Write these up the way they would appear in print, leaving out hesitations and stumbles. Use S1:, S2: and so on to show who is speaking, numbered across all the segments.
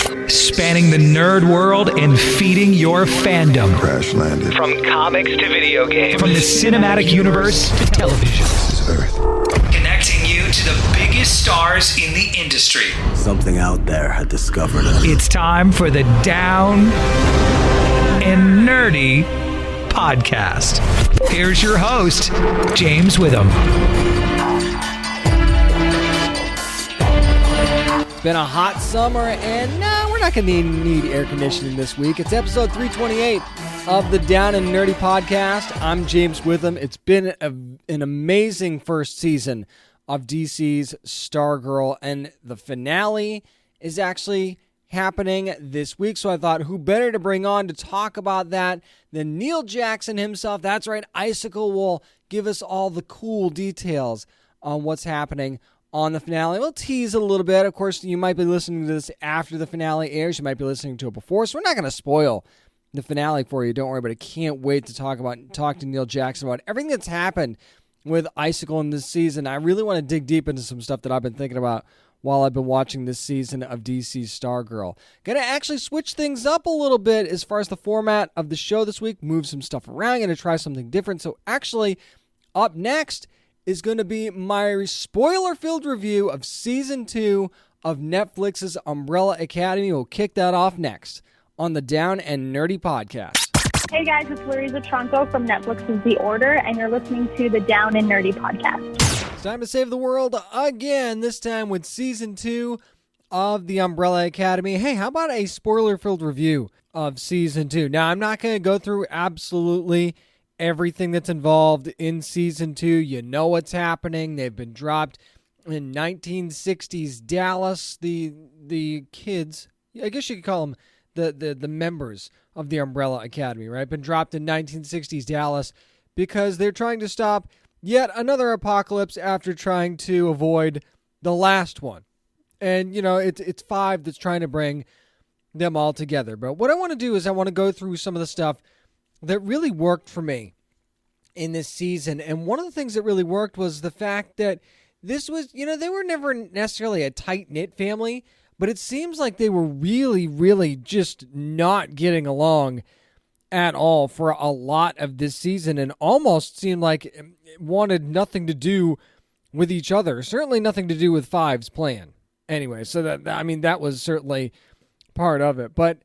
S1: Spanning the nerd world and feeding your fandom.
S2: Crash landed.
S1: From comics to video games. From the cinematic universe to television.
S2: This is Earth.
S1: Connecting you to the biggest stars in the industry.
S3: Something out there had discovered us.
S1: It's time for the Down and Nerdy podcast. Here's your host, James Witham.
S4: It's been a hot summer, and no, we're not going to need air conditioning this week. It's episode 328 of the Down and Nerdy podcast. I'm James Witham. It's been an amazing first season of DC's Stargirl, and the finale is actually happening this week. So I thought, who better to bring on to talk about that than Neil Jackson himself? That's right, Icicle will give us all the cool details on what's happening on the finale. We'll tease a little bit. Of course, you might be listening to this after the finale airs. You might be listening to it before, so we're not going to spoil the finale for you. Don't worry, but I can't wait to talk to Neil Jackson about everything that's happened with Icicle in this season. I really want to dig deep into some stuff that I've been thinking about while I've been watching this season of DC's Stargirl. Going to actually switch things up a little bit as far as the format of the show this week, move some stuff around, going to try something different. So actually, up next is going to be my spoiler-filled review of Season 2 of Netflix's Umbrella Academy. We'll kick that off next on the Down and Nerdy podcast.
S5: Hey guys, it's Louisa Tronco from Netflix's The Order, and you're listening to the Down and Nerdy podcast.
S4: It's time to save the world again, this time with Season 2 of the Umbrella Academy. Hey, how about a spoiler-filled review of Season 2? Now, I'm not going to go through absolutely everything that's involved in Season 2. You know what's happening. They've been dropped in 1960s Dallas. The kids, I guess you could call them the members of the Umbrella Academy, right? Been dropped in 1960s Dallas because they're trying to stop yet another apocalypse after trying to avoid the last one. And, you know, it's Five that's trying to bring them all together. But what I want to do is I want to go through some of the stuff that really worked for me in this season. And one of the things that really worked was the fact that this was, you know, they were never necessarily a tight-knit family, but it seems like they were really, really just not getting along at all for a lot of this season, and almost seemed like it wanted nothing to do with each other. Certainly nothing to do with Five's plan. Anyway, so that was certainly part of it. But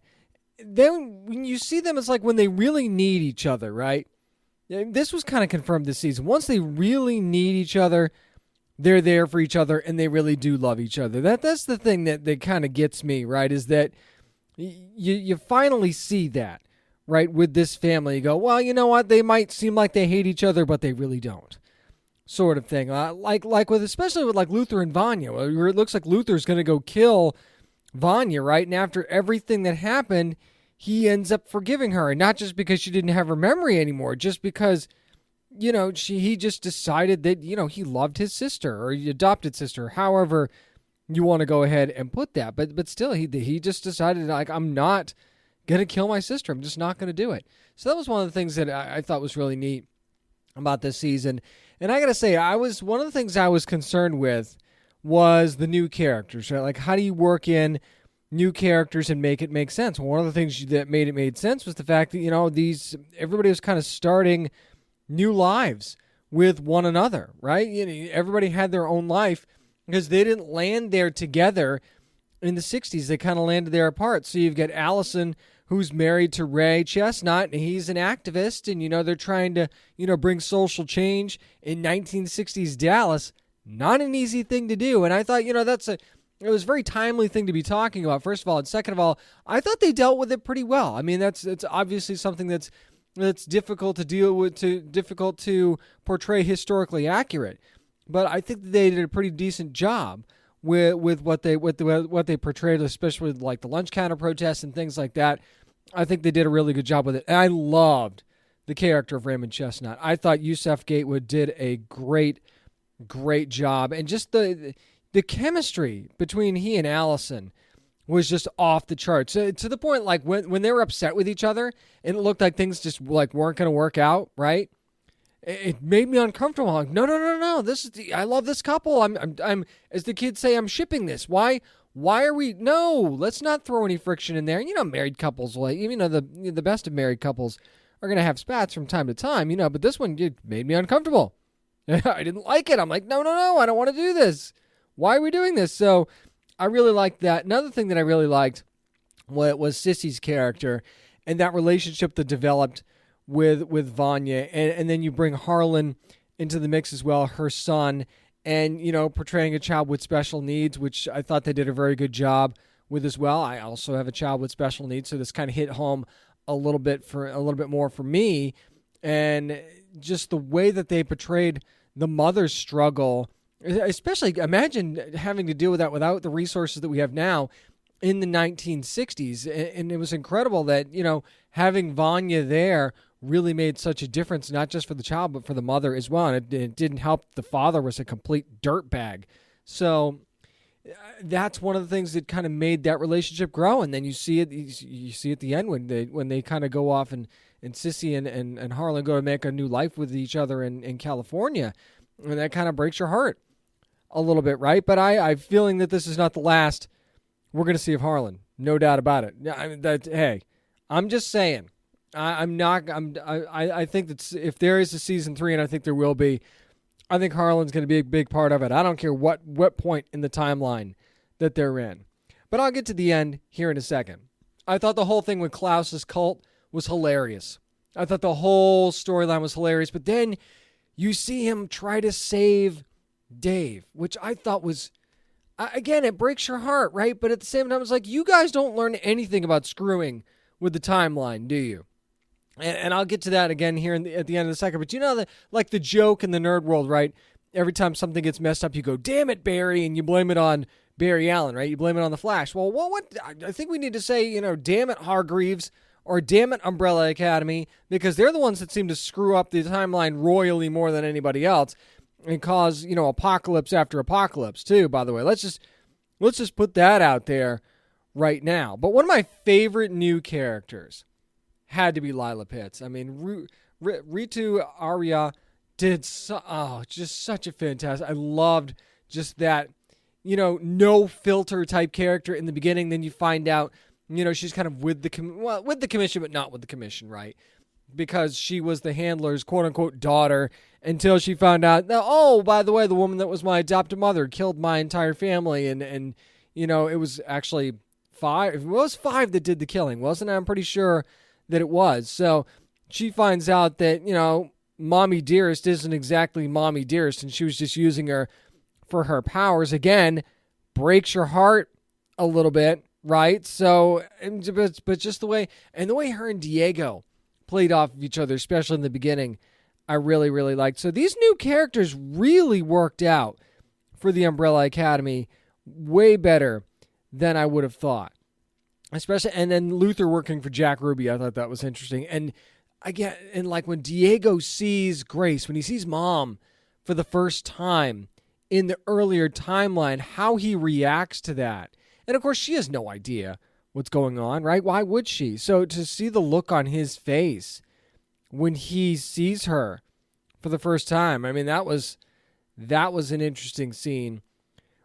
S4: then when you see them, it's like when they really need each other, right? This was kind of confirmed this season. Once they really need each other, they're there for each other, and they really do love each other. That's the thing that kind of gets me, right, is that you finally see that, right, with this family. You go, well, you know what? They might seem like they hate each other, but they really don't, sort of thing. Especially with Luther and Vanya, where it looks like Luther's going to go kill Vanya, right? And after everything that happened, he ends up forgiving her. And not just because she didn't have her memory anymore, just because, you know, he just decided that, you know, he loved his sister or adopted sister, however you want to go ahead and put that. But still, he just decided, like, I'm not going to kill my sister. I'm just not going to do it. So that was one of the things that I thought was really neat about this season. And I got to say, one of the things I was concerned with was the new characters, right? Like, how do you work in new characters and make it make sense? Well, one of the things that made sense was the fact that, you know, everybody was kind of starting new lives with one another, right? You know, everybody had their own life because they didn't land there together in the 60s. They kind of landed there apart. So you've got Allison, who's married to Ray Chestnut, and he's an activist, and, you know, they're trying to, you know, bring social change in 1960s Dallas. Not an easy thing to do. And I thought, you know, it was a very timely thing to be talking about, first of all. And second of all, I thought they dealt with it pretty well. I mean, it's obviously something that's difficult to deal with, difficult to portray historically accurate. But I think they did a pretty decent job with what they portrayed, especially with like the lunch counter protests and things like that. I think they did a really good job with it. And I loved the character of Raymond Chestnut. I thought Yusef Gatewood did a great job. And just the chemistry between he and Allison was just off the charts. To the point, like, when they were upset with each other and it looked like things just like weren't going to work out, right? It made me uncomfortable. I'm like, no. I love this couple. I'm as the kids say, I'm shipping this. Why Why are we? No, let's not throw any friction in there. Married couples, like, even though the best of married couples are going to have spats from time to time, but this one made me uncomfortable. I didn't like it. I'm like, no, I don't want to do this. Why are we doing this? So I really liked that. Another thing that I really liked was Sissy's character and that relationship that developed with Vanya. And then you bring Harlan into the mix as well, her son, and, portraying a child with special needs, which I thought they did a very good job with as well. I also have a child with special needs, so this kind of hit home a little bit more for me. And just the way that they portrayed the mother's struggle, especially imagine having to deal with that without the resources that we have now in the 1960s. And it was incredible that, having Vanya there really made such a difference, not just for the child, but for the mother as well. And it didn't help. The father was a complete dirtbag. So that's one of the things that kind of made that relationship grow. And then you see at the end when they kind of go off and Sissy and Harlan go to make a new life with each other in California. And that kind of breaks your heart a little bit, right? But I'm feeling that this is not the last we're going to see of Harlan. No doubt about it. Hey, I'm just saying. I think that if there is a season 3, and I think there will be, I think Harlan's going to be a big part of it. I don't care what point in the timeline that they're in. But I'll get to the end here in a second. I thought the whole thing with Klaus's cult was hilarious. I thought the whole storyline was hilarious. But then you see him try to save Dave, which I thought was, again, it breaks your heart, right? But at the same time, it's like, you guys don't learn anything about screwing with the timeline, do you? And I'll get to that again here at the end of the second. But like the joke in the nerd world, right? Every time something gets messed up, you go, damn it, Barry, and you blame it on Barry Allen, right? You blame it on the Flash. Well, what? I think we need to say, damn it, Hargreaves, or damn it, Umbrella Academy, because they're the ones that seem to screw up the timeline royally more than anybody else and cause, apocalypse after apocalypse too, by the way. Let's just put that out there right now. But one of my favorite new characters had to be Lila Pitts. I mean, Ritu Arya did just such a fantastic. I loved just that, no filter type character in the beginning. Then you find out, she's kind of with the commission, but not with the commission, right? Because she was the handler's quote unquote daughter until she found out that, oh, by the way, the woman that was my adopted mother killed my entire family. And it was actually 5. It was 5 that did the killing, wasn't it? I'm pretty sure that it was. So she finds out that, Mommy Dearest isn't exactly Mommy Dearest, and she was just using her for her powers. Again, breaks your heart a little bit, right? So, but just the way her and Diego played off of each other, especially in the beginning, I really, really liked. So these new characters really worked out for the Umbrella Academy way better than I would have thought. Especially, and then Luther working for Jack Ruby, I thought that was interesting. And again, and like when Diego sees Grace, when he sees Mom for the first time in the earlier timeline, how he reacts to that. And of course, she has no idea what's going on, right? Why would she? So to see the look on his face when he sees her for the first time, I mean, that was an interesting scene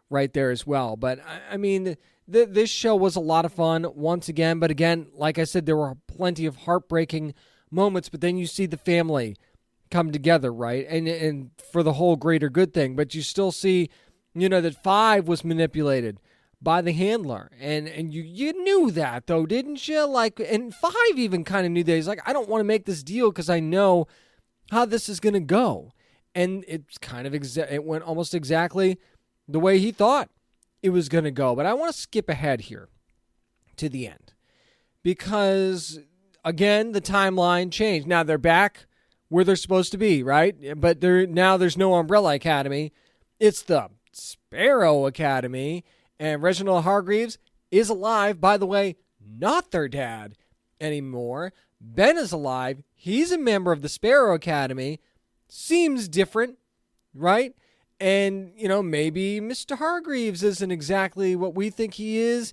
S4: right there as well. But I mean, this show was a lot of fun once again. But again, like I said, there were plenty of heartbreaking moments. But then you see the family come together, right? And for the whole greater good thing. But you still see, that 5 was manipulated by the handler. And you knew that, though, didn't you? Like, and 5 even kind of knew that. He's like, I don't want to make this deal because I know how this is going to go. And it's kind of it went almost exactly the way he thought it was going to go. But I want to skip ahead here to the end because, again, the timeline changed. Now they're back where they're supposed to be, right? But now there's no Umbrella Academy. It's the Sparrow Academy. And Reginald Hargreaves is alive. By the way, not their dad anymore. Ben is alive. He's a member of the Sparrow Academy. Seems different, right? And, maybe Mr. Hargreaves isn't exactly what we think he is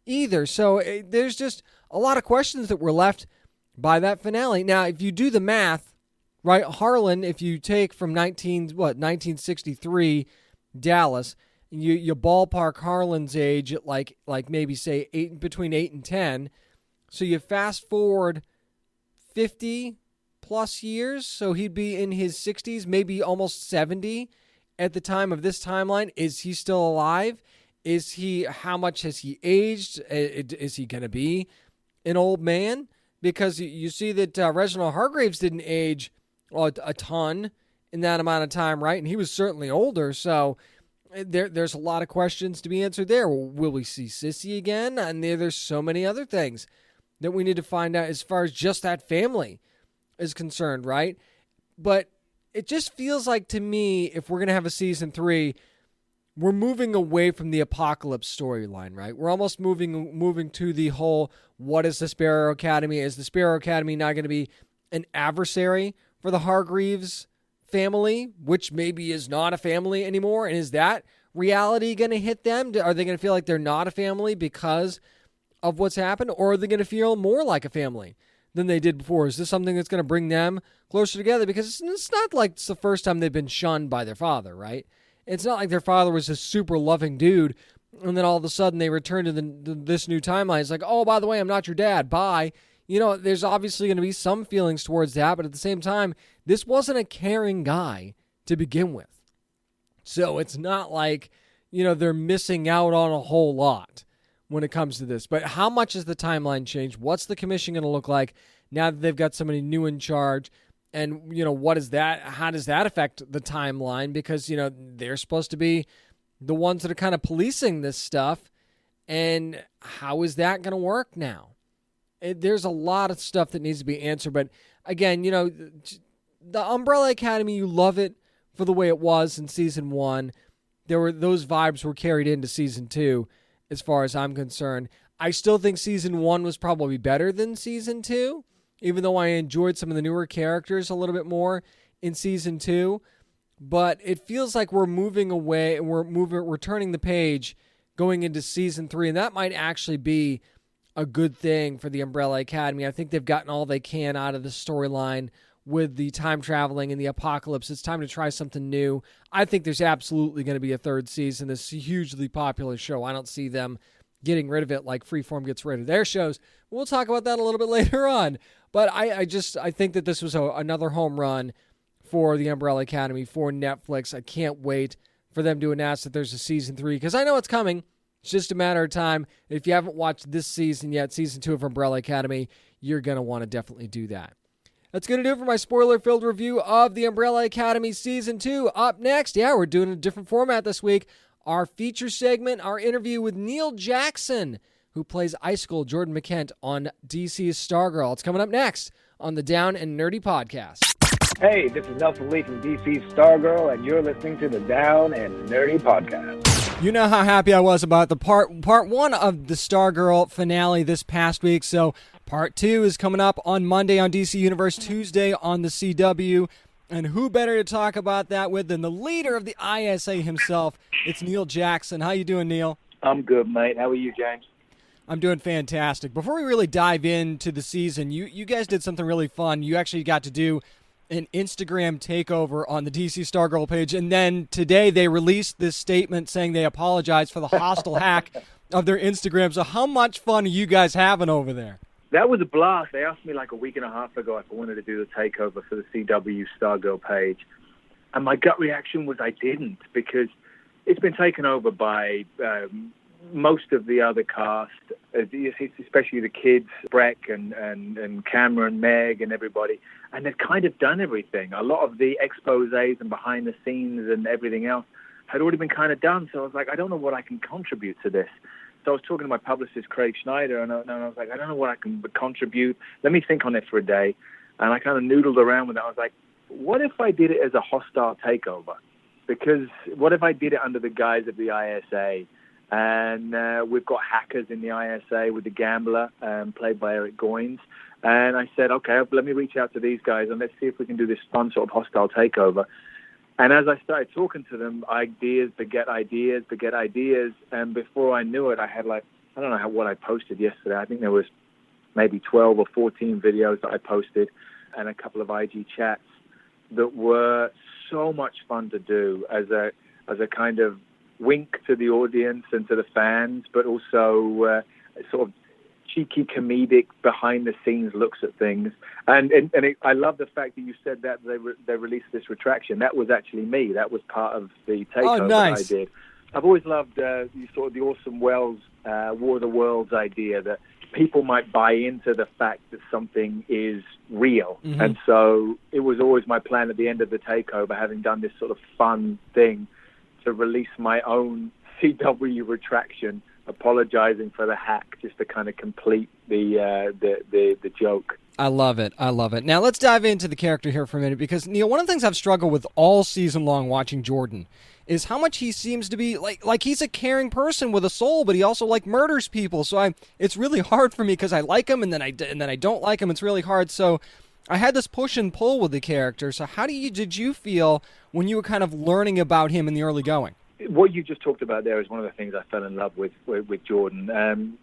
S4: either. So there's just a lot of questions that were left by that finale. Now, if you do the math, right, Harlan, if you take from 1963 Dallas, You ballpark Harlan's age at like maybe say between 8 and 10. So you fast forward 50 plus years, so he'd be in his 60s, maybe almost 70 at the time of this timeline. Is he still alive? How much has he aged? Is he going to be an old man? Because you see that Reginald Hargraves didn't age a ton in that amount of time, right? And he was certainly older, so there's a lot of questions to be answered there. Will we see Sissy again? And there's so many other things that we need to find out as far as just that family is concerned, right? But it just feels like to me, if we're going to have a season 3, we're moving away from the apocalypse storyline, right? We're almost moving to the whole, what is the Sparrow Academy? Is the Sparrow Academy not going to be an adversary for the Hargreaves family, which maybe is not a family anymore? And is that reality going to hit them? Are they going to feel like they're not a family because of what's happened? Or are they going to feel more like a family than they did before? Is this something that's going to bring them closer together? Because it's not like it's the first time they've been shunned by their father, right? It's not like their father was this super loving dude, and then all of a sudden they return to this new timeline. It's like, oh, by the way, I'm not your dad. Bye. There's obviously going to be some feelings towards that, but at the same time, this wasn't a caring guy to begin with. So it's not like, they're missing out on a whole lot when it comes to this. But how much has the timeline changed? What's the commission going to look like now that they've got somebody new in charge? And, what is that? How does that affect the timeline? Because, they're supposed to be the ones that are kind of policing this stuff. And how is that going to work now? There's a lot of stuff that needs to be answered. But again, the Umbrella Academy, you love it for the way it was in season 1. Those vibes were carried into season 2, as far as I'm concerned. I still think season 1 was probably better than season 2, even though I enjoyed some of the newer characters a little bit more in season 2. But it feels like we're moving away and we're turning the page going into season 3, and that might actually be a good thing for the Umbrella Academy. I think they've gotten all they can out of the storyline with the time traveling and the apocalypse. It's time to try something new. I think there's absolutely going to be a third season. This hugely popular show. I don't see them getting rid of it like Freeform gets rid of their shows. We'll talk about that a little bit later on. But I think that this was another home run for the Umbrella Academy, for Netflix. I can't wait for them to announce that there's a season 3, because I know it's coming. It's just a matter of time. If you haven't watched this season yet, season 2 of Umbrella Academy, you're going to want to definitely do that. That's going to do it for my spoiler-filled review of the Umbrella Academy Season 2. Up next, we're doing a different format this week. Our feature segment, our interview with Neil Jackson, who plays Icicle, Jordan McKent, on DC's Stargirl. It's coming up next on the Down and Nerdy Podcast.
S2: Hey, this is Nelson Lee from DC's Stargirl, and you're listening to the Down and Nerdy Podcast.
S4: You know how happy I was about the part 1 of the Stargirl finale this past week, so part 2 is coming up on Monday on DC Universe, Tuesday on the CW, and who better to talk about that with than the leader of the ISA himself? It's Neil Jackson. How you doing, Neil?
S2: I'm good, mate. How are you, James?
S4: I'm doing fantastic. Before we really dive into the season, you guys did something really fun. You actually got to do an Instagram takeover on the DC Stargirl page, and then today they released this statement saying they apologize for the hostile hack of their Instagram. So how much fun are you guys having over there?
S2: That was a blast. They asked me like a week and a half ago if I wanted to do the takeover for the CW Stargirl page, and my gut reaction was I didn't, because it's been taken over by most of the other cast, especially the kids, Breck and Cameron, Meg, and everybody. And they've kind of done everything. A lot of the exposés and behind the scenes and everything else had already been kind of done. So I was like, I don't know what I can contribute to this. So I was talking to my publicist, Craig Schneider, and I was like, I don't know what I can contribute. Let me think on it for a day. And I kind of noodled around with it. I was like, what if I did it as a hostile takeover? Because what if I did it under the guise of the ISA? And we've got hackers in the ISA with the Gambler, played by Eric Goins. And I said, okay, let me reach out to these guys and let's see if we can do this fun sort of hostile takeover. And as I started talking to them, ideas beget ideas. And before I knew it, I had I don't know what I posted yesterday. I think there was maybe 12 or 14 videos that I posted and a couple of IG chats that were so much fun to do as a kind of wink to the audience and to the fans, but also sort of cheeky, comedic, behind-the-scenes looks at things. I love the fact that you said that they released this retraction. That was actually me. That was part of the takeover that I did. I've always loved sort of the Orson Welles War of the Worlds idea that people might buy into the fact that something is real. Mm-hmm. And so it was always my plan at the end of the takeover, having done this sort of fun thing, to release my own CW retraction, apologizing for the hack, just to kind of complete the joke.
S4: I love it. I love it. Now let's dive into the character here for a minute, because Neil, one of the things I've struggled with all season long watching Jordan is how much he seems to be like he's a caring person with a soul, but he also murders people. So it's really hard for me, because I like him and then I don't like him. It's really hard. So I had this push and pull with the character. So how did you feel when you were kind of learning about him in the early going?
S2: What you just talked about there is one of the things I fell in love with Jordan.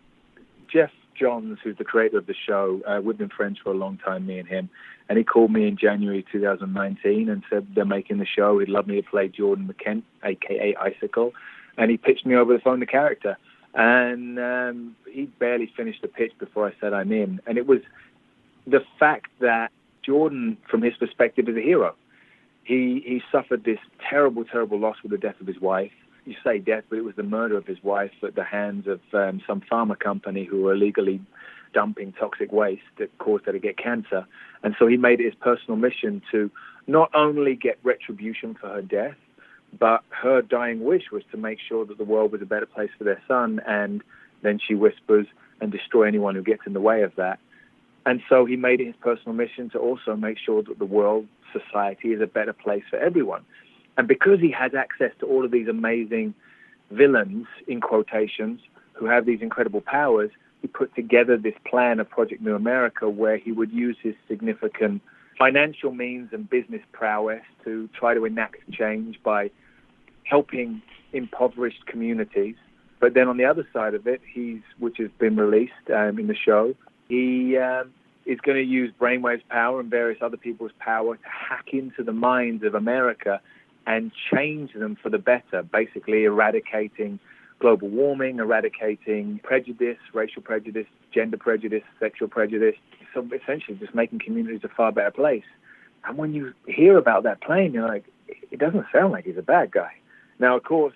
S2: Jeff Johns, who's the creator of the show, we've been friends for a long time, me and him, and he called me in January 2019 and said they're making the show. He'd love me to play Jordan McKent, a.k.a. Icicle, and he pitched me over the phone the character. And he barely finished the pitch before I said I'm in. And it was the fact that Jordan, from his perspective, is a hero. He suffered this terrible, terrible loss with the death of his wife. You say death, but it was the murder of his wife at the hands of some pharma company who were illegally dumping toxic waste that caused her to get cancer. And so he made it his personal mission to not only get retribution for her death, but her dying wish was to make sure that the world was a better place for their son. And then she whispers, and destroy anyone who gets in the way of that. And so he made it his personal mission to also make sure that the world, society, is a better place for everyone. And because he has access to all of these amazing villains, in quotations, who have these incredible powers, he put together this plan of Project New America, where he would use his significant financial means and business prowess to try to enact change by helping impoverished communities. But then on the other side of it, which has been released in the show, he is going to use Brainwave's power and various other people's power to hack into the minds of America and change them for the better, basically eradicating global warming, eradicating prejudice, racial prejudice, gender prejudice, sexual prejudice. So essentially just making communities a far better place. And when you hear about that plan, you're like, it doesn't sound like he's a bad guy. Now, of course,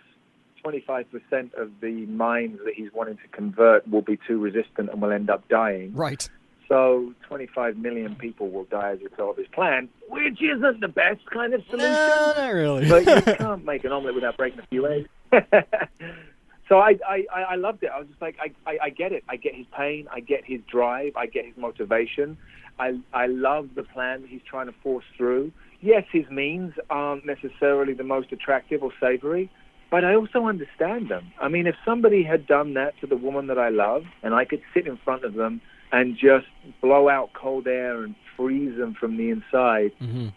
S2: 25% of the minds that he's wanting to convert will be too resistant and will end up dying.
S4: Right.
S2: So 25 million people will die as a result of his plan, which isn't the best kind of solution.
S4: No, not really.
S2: But you can't make an omelet without breaking a few eggs. So I loved it. I was just like, I get it. I get his pain. I get his drive. I get his motivation. I love the plan that he's trying to force through. Yes, his means aren't necessarily the most attractive or savory, but I also understand them. I mean, if somebody had done that to the woman that I love, and I could sit in front of them and just blow out cold air and freeze them from the inside, mm-hmm.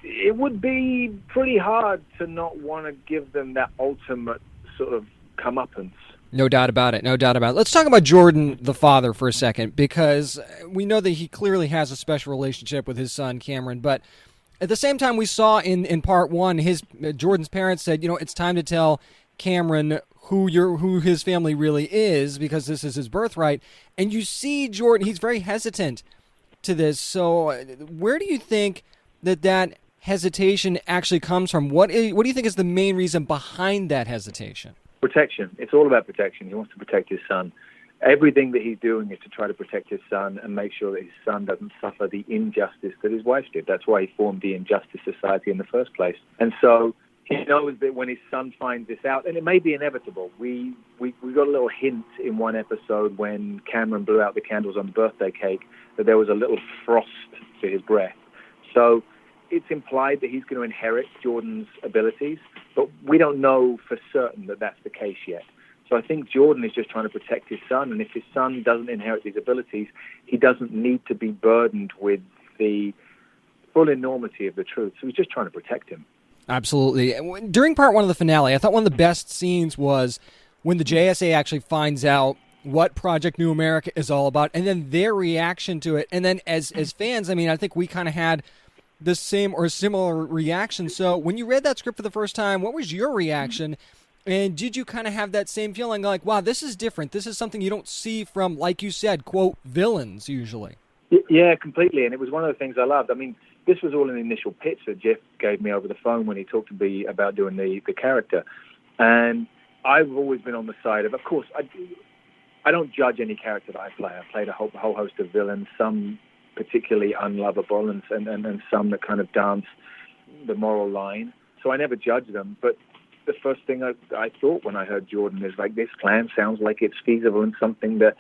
S2: It would be pretty hard to not want to give them that ultimate sort of comeuppance.
S4: No doubt about it. No doubt about it. Let's talk about Jordan, the father, for a second, because we know that he clearly has a special relationship with his son, Cameron, but at the same time, we saw in part one, Jordan's parents said, it's time to tell Cameron who his family really is, because this is his birthright. And you see Jordan, he's very hesitant to this. So where do you think that hesitation actually comes from? What do you think is the main reason behind that hesitation?
S2: Protection. It's all about protection. He wants to protect his son. Everything that he's doing is to try to protect his son and make sure that his son doesn't suffer the injustice that his wife did. That's why he formed the Injustice Society in the first place. And so he knows that when his son finds this out, and it may be inevitable, we got a little hint in one episode when Cameron blew out the candles on the birthday cake that there was a little frost to his breath. So it's implied that he's going to inherit Jordan's abilities, but we don't know for certain that that's the case yet. So I think Jordan is just trying to protect his son, and if his son doesn't inherit these abilities, he doesn't need to be burdened with the full enormity of the truth. So he's just trying to protect him.
S4: Absolutely. During part one of the finale, I thought one of the best scenes was when the JSA actually finds out what Project New America is all about, and then their reaction to it. And then as fans, I mean, I think we kind of had the same or similar reaction. So when you read that script for the first time, what was your reaction? And did you kind of have that same feeling like, wow, this is different. This is something you don't see from, like you said, quote, villains usually?
S2: Yeah, completely. And it was one of the things I loved. I mean, this was all an initial pitch that Jeff gave me over the phone when he talked to me about doing the character. And I've always been on the side of course, I don't judge any character that I play. I played a whole host of villains, some particularly unlovable and some that kind of dance the moral line. So I never judge them. But the first thing I thought when I heard Jordan is like, this plan sounds like it's feasible and something that,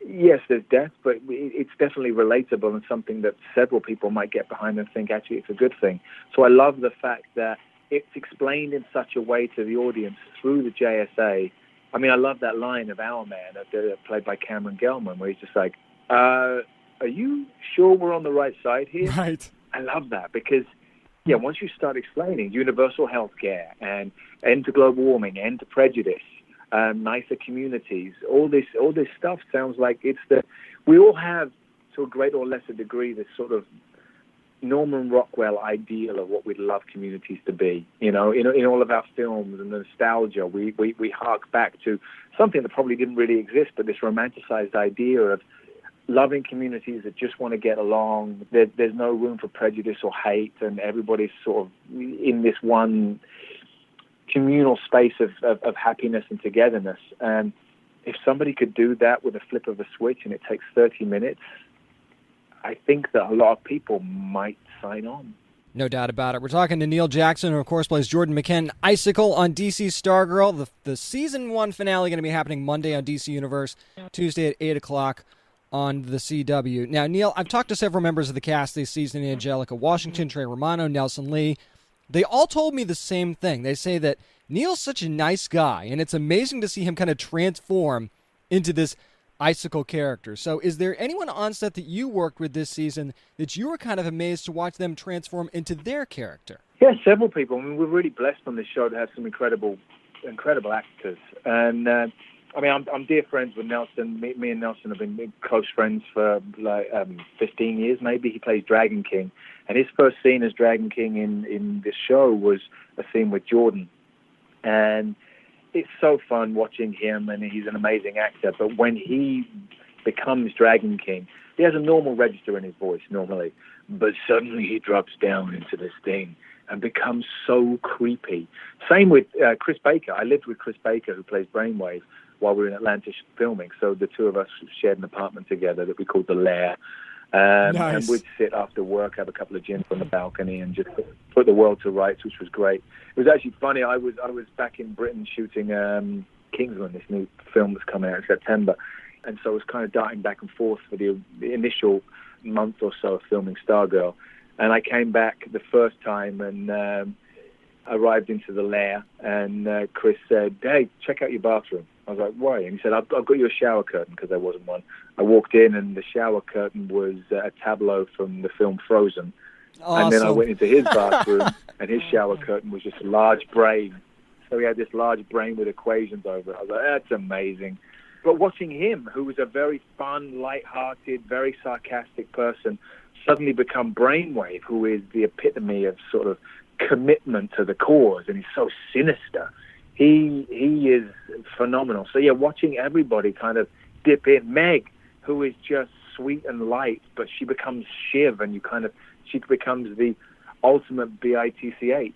S2: yes, there's death, but it's definitely relatable and something that several people might get behind and think actually it's a good thing. So I love the fact that it's explained in such a way to the audience through the JSA. I mean, I love that line of Owlman, played by Cameron Gelman, where he's just like, are you sure we're on the right side here?
S4: Right.
S2: I love that because, yeah, once you start explaining universal health care and end to global warming, end to prejudice, nicer communities, all this stuff sounds like we all have, to a greater or lesser degree, this sort of Norman Rockwell ideal of what we'd love communities to be. You know, in all of our films and the nostalgia, we hark back to something that probably didn't really exist, but this romanticized idea of loving communities that just want to get along. There's no room for prejudice or hate, and everybody's sort of in this one communal space of happiness and togetherness. And if somebody could do that with a flip of a switch and it takes 30 minutes, I think that a lot of people might sign on.
S4: No doubt about it. We're talking to Neil Jackson, who, of course, plays Jordan McKen, Icicle on DC's Stargirl. The Season 1 finale going to be happening Monday on DC Universe, Tuesday at 8 o'clock on the CW. Now, Neil, I've talked to several members of the cast this season, Angelica Washington, Trey Romano, Nelson Lee. They all told me the same thing. They say that Neil's such a nice guy, and it's amazing to see him kind of transform into this Icicle character. So is there anyone on set that you worked with this season that you were kind of amazed to watch them transform into their character?
S2: Yeah, several people. I mean, we're really blessed on this show to have some incredible actors. And I mean, I'm dear friends with Nelson. Me and Nelson have been close friends for like 15 years, maybe. He plays Dragon King. And his first scene as Dragon King in this show was a scene with Jordan. And it's so fun watching him, and he's an amazing actor. But when he becomes Dragon King, he has a normal register in his voice normally. But suddenly he drops down into this thing and becomes so creepy. Same with Chris Baker. I lived with Chris Baker, who plays Brainwave, while we were in Atlanta filming. So the two of us shared an apartment together that we called The Lair.
S4: Nice.
S2: And we'd sit after work, have a couple of gins on the balcony, and just put the world to rights, which was great. It was actually funny. I was back in Britain shooting Kingsman, this new film that's coming out in September. And so I was kind of darting back and forth for the initial month or so of filming Stargirl. And I came back the first time and arrived into The Lair, and Chris said, "Hey, check out your bathroom." I was like, "Why?" And he said, I've got you a shower curtain," because there wasn't one. I walked in, and the shower curtain was a tableau from the film Frozen.
S4: Awesome.
S2: And then I went into his bathroom, and his shower curtain was just a large brain. So he had this large brain with equations over it. I was like, that's amazing. But watching him, who was a very fun, light-hearted, very sarcastic person, suddenly become Brainwave, who is the epitome of sort of commitment to the cause, and he's so sinister. He is phenomenal. So yeah, watching everybody kind of dip in. Meg, who is just sweet and light, but she becomes Shiv, and she becomes the ultimate bitch.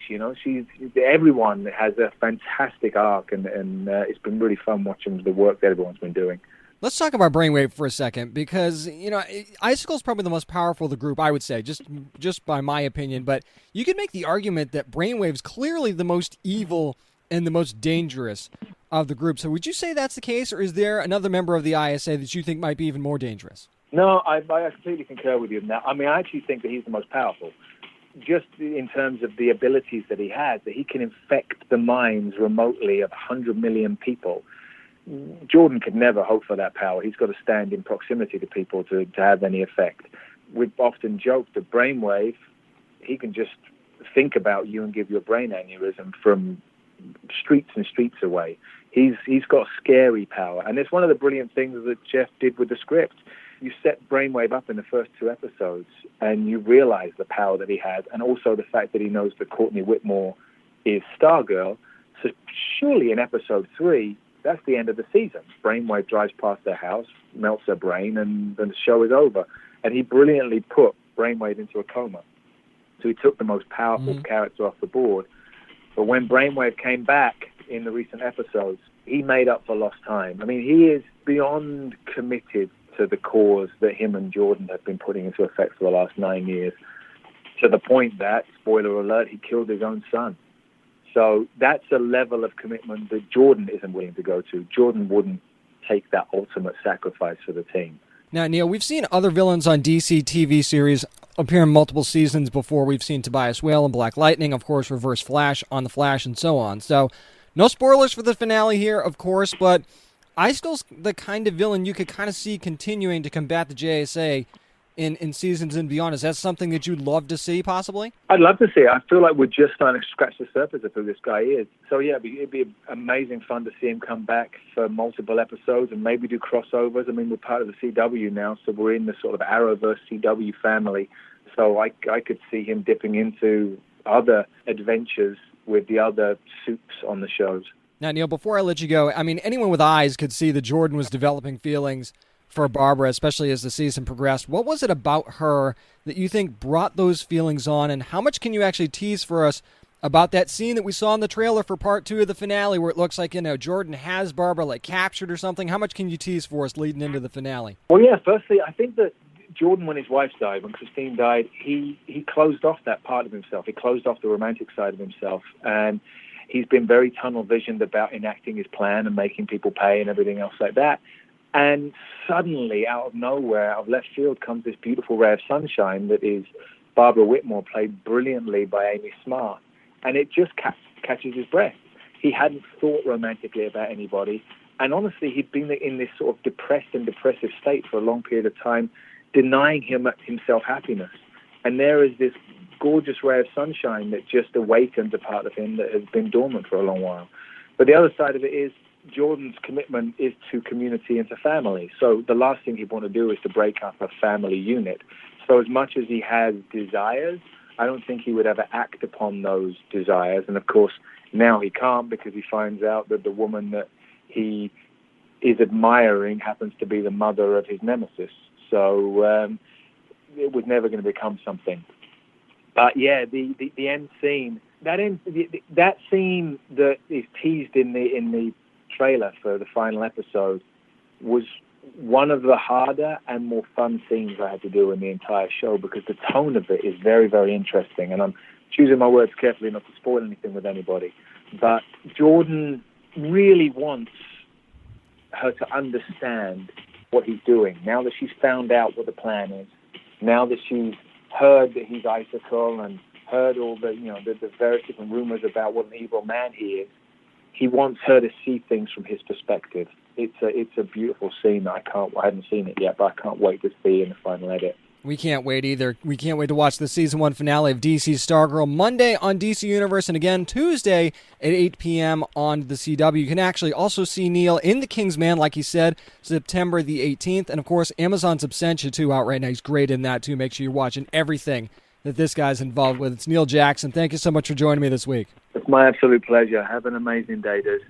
S2: You know, everyone has a fantastic arc, and it's been really fun watching the work that everyone's been doing.
S4: Let's talk about Brainwave for a second, because, you know, Icicle is probably the most powerful of the group, I would say, just by my opinion. But you could make the argument that Brainwave's clearly the most evil and the most dangerous of the group. So would you say that's the case, or is there another member of the ISA that you think might be even more dangerous?
S2: No, I completely concur with you now. I mean, I actually think that he's the most powerful, just in terms of the abilities that he has, that he can infect the minds remotely of 100 million people. Jordan could never hope for that power. He's got to stand in proximity to people to have any effect. We've often joked that Brainwave, he can just think about you and give you a brain aneurysm from streets and streets away. He's got scary power. And it's one of the brilliant things that Jeff did with the script. You set Brainwave up in the first 2 episodes, and you realize the power that he has, and also the fact that he knows that Courtney Whitmore is Stargirl. So surely in episode 3, that's the end of the season. Brainwave drives past their house, melts their brain, and then the show is over. And he brilliantly put Brainwave into a coma. So he took the most powerful character off the board. But when Brainwave came back in the recent episodes, he made up for lost time. I mean, he is beyond committed to the cause that him and Jordan have been putting into effect for the last 9 years, to the point that, spoiler alert, he killed his own son. So that's a level of commitment that Jordan isn't willing to go to. Jordan wouldn't take that ultimate sacrifice for the team.
S4: Now, Neil, we've seen other villains on DC TV series appear in multiple seasons before. We've seen Tobias Whale in Black Lightning, of course, Reverse Flash on The Flash, and so on. So, no spoilers for the finale here, of course, but Icicle's the kind of villain you could kind of see continuing to combat the JSA in seasons and beyond. Is that something that you'd love to see, possibly?
S2: I'd love to see it. I feel like we're just starting to scratch the surface of who this guy is. So, yeah, it'd be amazing fun to see him come back for multiple episodes and maybe do crossovers. I mean, we're part of the CW now, so we're in the sort of Arrowverse CW family. So I could see him dipping into other adventures with the other suits on the shows.
S4: Now, Neil, before I let you go, I mean, anyone with eyes could see that Jordan was developing feelings for Barbara, especially as the season progressed. What was it about her that you think brought those feelings on, and how much can you actually tease for us about that scene that we saw in the trailer for part 2 of the finale where it looks like, Jordan has Barbara like captured or something? How much can you tease for us leading into the finale?
S2: Well, yeah, firstly, I think that Jordan, when his wife died, when Christine died, he closed off that part of himself. He closed off the romantic side of himself, and he's been very tunnel visioned about enacting his plan and making people pay and everything else like that. And suddenly, out of nowhere, out of left field, comes this beautiful ray of sunshine that is Barbara Whitmore, played brilliantly by Amy Smart. And it just catches his breath. He hadn't thought romantically about anybody. And honestly, he'd been in this sort of depressed and depressive state for a long period of time, denying himself happiness. And there is this gorgeous ray of sunshine that just awakens a part of him that has been dormant for a long while. But the other side of it is Jordan's commitment is to community and to family. So the last thing he'd want to do is to break up a family unit. So as much as he has desires, I don't think he would ever act upon those desires. And of course, now he can't, because he finds out that the woman that he is admiring happens to be the mother of his nemesis. So it was never going to become something. But yeah, the end scene, that scene that is teased in the trailer for the final episode was one of the harder and more fun scenes I had to do in the entire show, because the tone of it is very, very interesting. And I'm choosing my words carefully not to spoil anything with anybody. But Jordan really wants her to understand what he's doing. Now that she's found out what the plan is, now that she's heard that he's Icicle and heard all the various different rumors about what an evil man he is, he wants her to see things from his perspective. It's a beautiful scene that I haven't seen it yet, but I can't wait to see in the final edit.
S4: We can't wait either. We can't wait to watch the Season 1 finale of DC's Stargirl Monday on DC Universe, and again Tuesday at 8 p.m. on the CW. You can actually also see Neil in The King's Man, like he said, September the 18th. And, of course, Amazon's Absentia 2 out right now. He's great in that, too. Make sure you're watching everything that this guy's involved with. It's Neil Jackson. Thank you so much for joining me this week.
S2: It's my absolute pleasure. Have an amazing day, dude.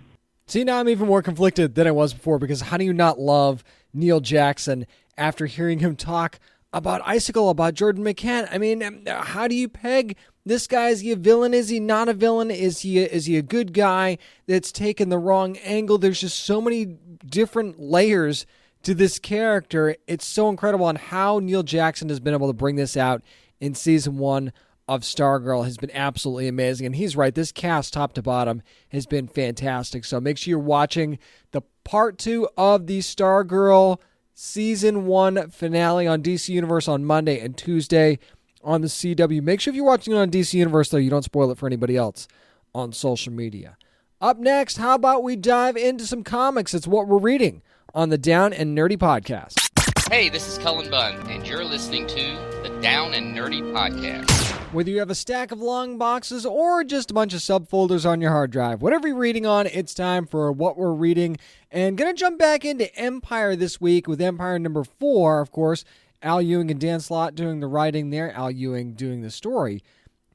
S4: See, now I'm even more conflicted than I was before, because how do you not love Neil Jackson after hearing him talk about Icicle, about Jordan McCann? I mean, how do you peg this guy? Is he a villain? Is he not a villain? Is he a good guy that's taken the wrong angle? There's just so many different layers to this character. It's so incredible on how Neil Jackson has been able to bring this out in Season 1 of Stargirl. Has been absolutely amazing. And he's right, this cast top to bottom has been fantastic. So make sure you're watching the part 2 of the Stargirl Season 1 finale on DC Universe on Monday and Tuesday on the CW. Make sure if you're watching it on DC Universe, though, you don't spoil it for anybody else on social media. Up next, how about we dive into some comics? It's what we're reading on the Down and Nerdy Podcast.
S6: Hey, this is Cullen Bunn, and you're listening to the Down and Nerdy Podcast.
S4: Whether you have a stack of long boxes or just a bunch of subfolders on your hard drive, whatever you're reading on, it's time for what we're reading. And going to jump back into Empyre this week with Empyre number 4, of course. Al Ewing and Dan Slott doing the writing there, Al Ewing doing the story.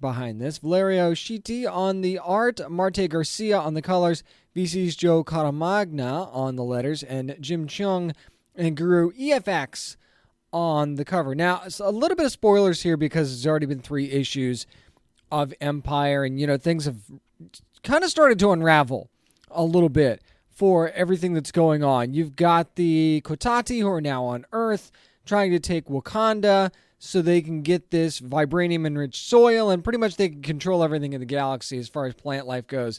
S4: behind this. Valerio Schiti on the art, Marte Garcia on the colors, VC's Joe Caramagna on the letters, and Jim Chung and Guru EFX on the cover. Now, a little bit of spoilers here because there's already been 3 issues of Empyre, and, things have kind of started to unravel a little bit for everything that's going on. You've got the Kotati, who are now on Earth, trying to take Wakanda so they can get this vibranium-enriched soil, and pretty much they can control everything in the galaxy as far as plant life goes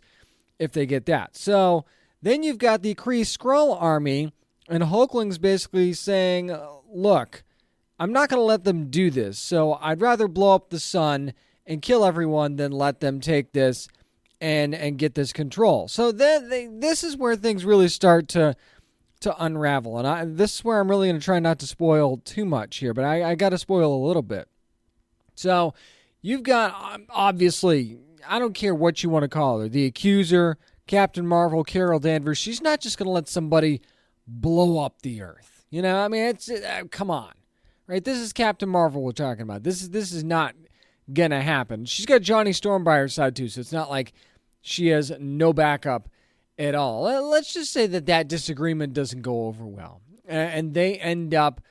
S4: if they get that. So then you've got the Kree Skrull army, and Hulkling's basically saying, look, I'm not going to let them do this, so I'd rather blow up the sun and kill everyone than let them take this and get this control. So then this is where things really start to unravel. And this is where I'm really going to try not to spoil too much here, but I got to spoil a little bit. So you've got, obviously, I don't care what you want to call her, the Accuser, Captain Marvel, Carol Danvers. She's not just going to let somebody blow up the Earth. It's come on. Right? This is Captain Marvel we're talking about. This is not going to happen. She's got Johnny Storm by her side, too, so it's not like she has no backup at all. Let's just say that disagreement doesn't go over well. And they end up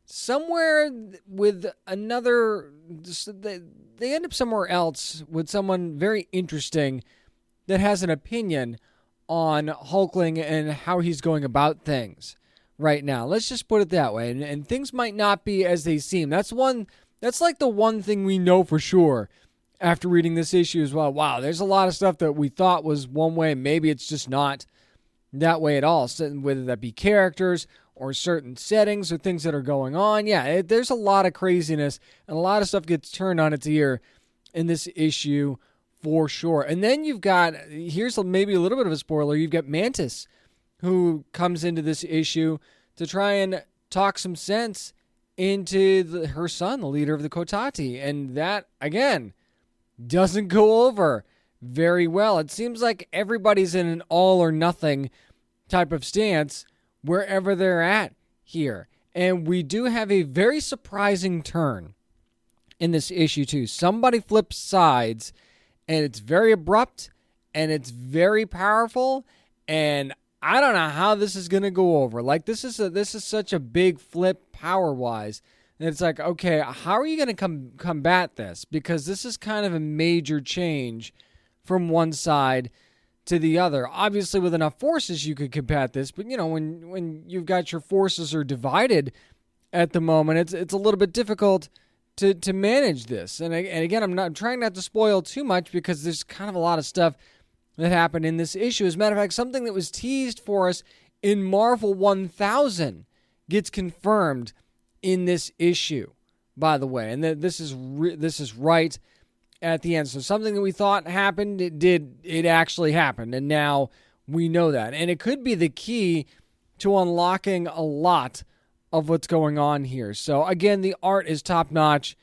S4: somewhere with another... They end up somewhere else with someone very interesting that has an opinion on Hulkling and how he's going about things right now. Let's just put it that way. And things might not be as they seem. That's like the one thing we know for sure after reading this issue as well. Wow, there's a lot of stuff that we thought was one way. Maybe it's just not that way at all. So whether that be characters or certain settings or things that are going on. Yeah, there's a lot of craziness and a lot of stuff gets turned on its ear in this issue for sure. And then you've got, here's maybe a little bit of a spoiler, you've got Mantis, who comes into this issue to try and talk some sense into her son, the leader of the Kotati. And that, again, doesn't go over very well. It seems like everybody's in an all or nothing type of stance wherever they're at here. And we do have a very surprising turn in this issue, too. Somebody flips sides, and it's very abrupt, and it's very powerful, and I don't know how this is going to go over. Like, this is such a big flip power-wise. And it's like, okay, how are you going to combat this? Because this is kind of a major change from one side to the other. Obviously, with enough forces, you could combat this. But, when you've got your forces are divided at the moment, it's a little bit difficult to manage this. And again, I'm trying not to spoil too much because there's kind of a lot of stuff that happened in this issue. As a matter of fact, something that was teased for us in Marvel 1000 gets confirmed in this issue, by the way. And this is right at the end. So something that we thought happened, it actually happened. And now we know that. And it could be the key to unlocking a lot of what's going on here. So again, the art is top-notch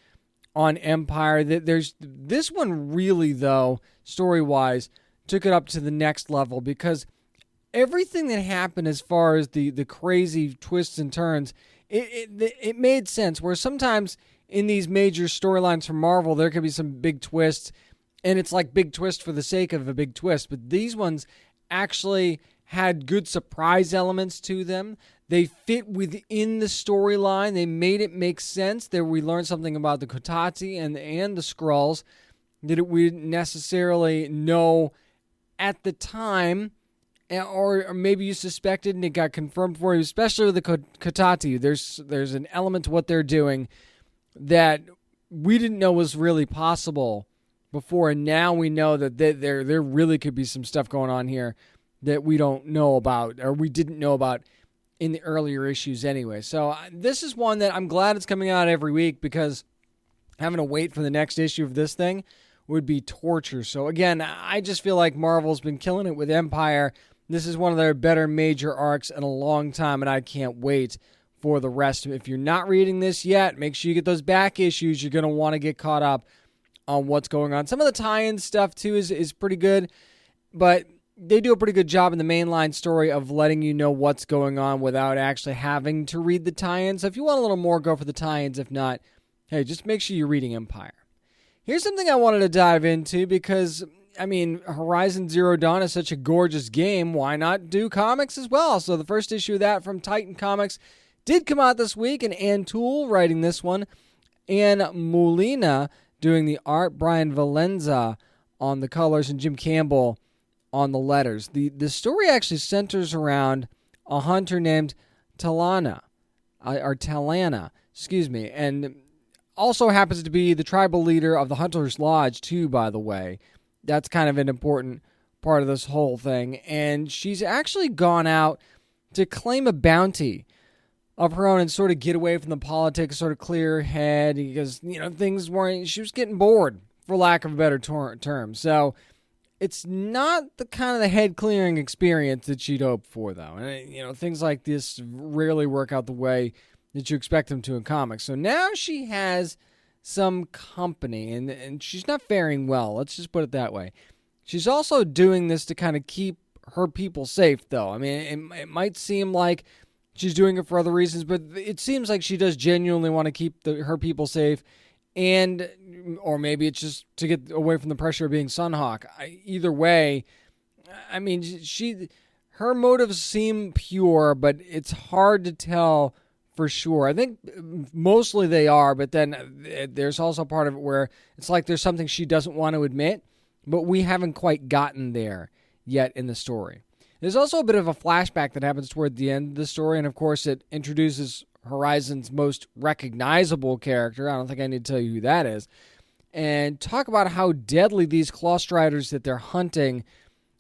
S4: on Empyre. There's this one really, though, story-wise, took it up to the next level because everything that happened as far as the crazy twists and turns, it made sense. Where sometimes in these major storylines from Marvel, there could be some big twists, and it's like big twist for the sake of a big twist. But these ones actually had good surprise elements to them. They fit within the storyline. They made it make sense. There we learned something about the Kotati and the Skrulls that we didn't necessarily know at the time, or maybe you suspected and it got confirmed for you, especially with the Kotati. There's an element to what they're doing that we didn't know was really possible before, and now we know that there really could be some stuff going on here that we don't know about, or we didn't know about in the earlier issues anyway. So this is one that I'm glad it's coming out every week, because having to wait for the next issue of this thing would be torture. So again, I just feel like Marvel's been killing it with Empyre. This is one of their better major arcs in a long time, and I can't wait for the rest of it. If you're not reading this yet, make sure you get those back issues. You're going to want to get caught up on what's going on. Some of the tie-in stuff, too, is pretty good, but they do a pretty good job in the mainline story of letting you know what's going on without actually having to read the tie-ins. So if you want a little more, go for the tie-ins. If not, hey, just make sure you're reading Empyre. Here's something I wanted to dive into because, I mean, Horizon Zero Dawn is such a gorgeous game. Why not do comics as well? So the first issue of that from Titan Comics did come out this week, and Ann Toole writing this one. Ann Molina doing the art, Brian Valenza on the colors, and Jim Campbell on the letters. The story actually centers around a hunter named Talana, and also happens to be the tribal leader of the Hunter's Lodge, too, by the way. That's kind of an important part of this whole thing. And she's actually gone out to claim a bounty of her own and sort of get away from the politics, sort of clear her head, because, things weren't, she was getting bored, for lack of a better term. So it's not the kind of the head clearing experience that she'd hoped for, though. And, things like this rarely work out the way that you expect them to in comics. So now she has some company, and she's not faring well. Let's just put it that way. She's also doing this to kind of keep her people safe, though. I mean, it might seem like she's doing it for other reasons, but it seems like she does genuinely want to keep her people safe, or maybe it's just to get away from the pressure of being Sunhawk. Either way, I mean, her motives seem pure, but it's hard to tell for sure. I think mostly they are, but then there's also part of it where it's like there's something she doesn't want to admit, but we haven't quite gotten there yet in the story. There's also a bit of a flashback that happens toward the end of the story, and of course it introduces Horizon's most recognizable character. I don't think I need to tell you who that is. And talk about how deadly these Clawstriders that they're hunting